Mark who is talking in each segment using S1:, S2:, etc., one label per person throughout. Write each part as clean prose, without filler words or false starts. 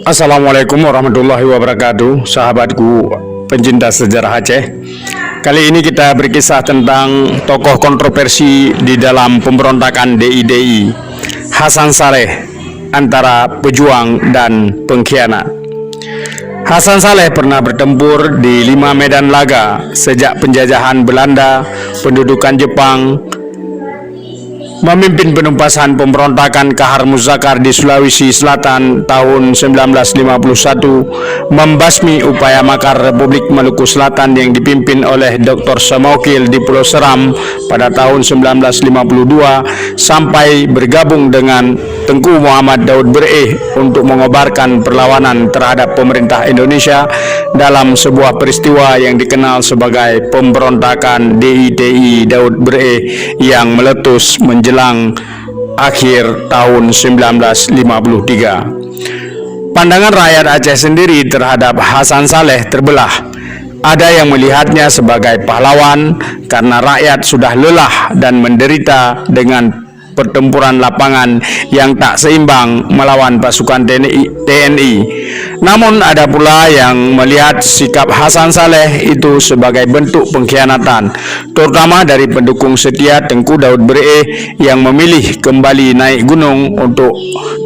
S1: Assalamualaikum warahmatullahi wabarakatuh, sahabatku pencinta sejarah Aceh. Kali ini kita berkisah tentang tokoh kontroversi di dalam pemberontakan DIDI, Hasan Saleh, antara pejuang dan pengkhianat. Hasan Saleh pernah bertempur di 5 medan laga sejak penjajahan Belanda, pendudukan Jepang, memimpin penumpasan pemberontakan Kahar Muzakar di Sulawesi Selatan tahun 1951, membasmi upaya makar Republik Maluku Selatan yang dipimpin oleh Dr. Samaukil di Pulau Seram pada tahun 1952, sampai bergabung dengan Tengku Muhammad Daud Bereh untuk mengobarkan perlawanan terhadap pemerintah Indonesia dalam sebuah peristiwa yang dikenal sebagai pemberontakan DIDI Daud Bereh yang meletus menjelang akhir tahun 1953. Pandangan rakyat Aceh sendiri terhadap Hasan Saleh terbelah. Ada yang melihatnya sebagai pahlawan karena rakyat sudah lelah dan menderita dengan pertempuran lapangan yang tak seimbang melawan pasukan TNI. Namun ada pula yang melihat sikap Hasan Saleh itu sebagai bentuk pengkhianatan, terutama dari pendukung setia Tengku Daud Bereh yang memilih kembali naik gunung untuk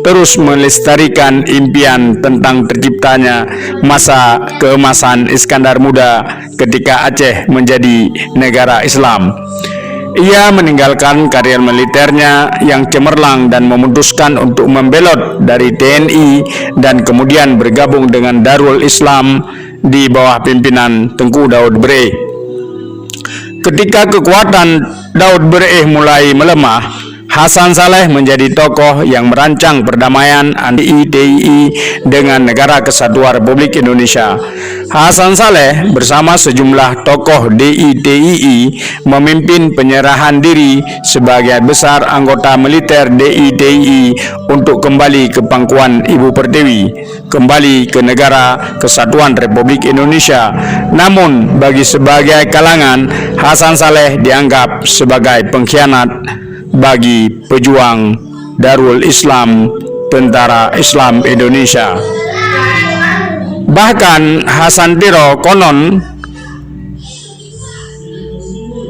S1: terus melestarikan impian tentang terciptanya masa keemasan Iskandar Muda ketika Aceh menjadi negara Islam. Ia meninggalkan karir militernya yang cemerlang dan memutuskan untuk membelot dari TNI dan kemudian bergabung dengan Darul Islam di bawah pimpinan Tengku Daud Bereh. Ketika kekuatan Daud Bereh mulai melemah, Hasan Saleh menjadi tokoh yang merancang perdamaian DIDI dengan Negara Kesatuan Republik Indonesia. Hasan Saleh bersama sejumlah tokoh DIDI memimpin penyerahan diri sebagian besar anggota militer DIDI untuk kembali ke pangkuan Ibu Pertiwi, kembali ke Negara Kesatuan Republik Indonesia. Namun bagi sebagai kalangan, Hasan Saleh dianggap sebagai pengkhianat bagi pejuang Darul Islam, Tentara Islam Indonesia. Bahkan Hasan Tiro konon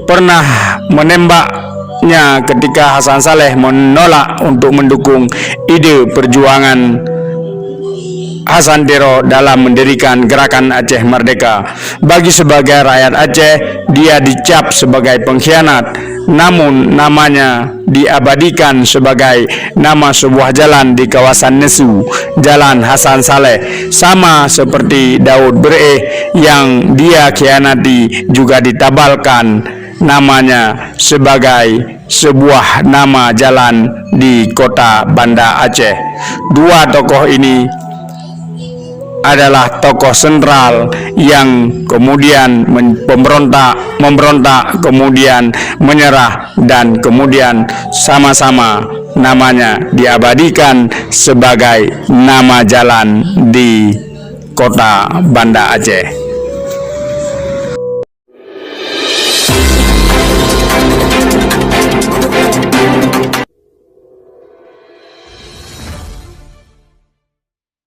S1: pernah menembaknya ketika Hasan Saleh menolak untuk mendukung ide perjuangan Hasan Tiro dalam mendirikan Gerakan Aceh Merdeka. Bagi sebagai rakyat Aceh, dia dicap sebagai pengkhianat, namun namanya diabadikan sebagai nama sebuah jalan di kawasan Nesu, Jalan Hasan Saleh. Sama seperti Daud Bereh yang dia khianati, juga ditabalkan namanya sebagai sebuah nama jalan di kota Banda Aceh. Dua tokoh ini adalah tokoh sentral yang kemudian memberontak, kemudian menyerah, dan kemudian sama-sama namanya diabadikan sebagai nama jalan di kota Banda Aceh.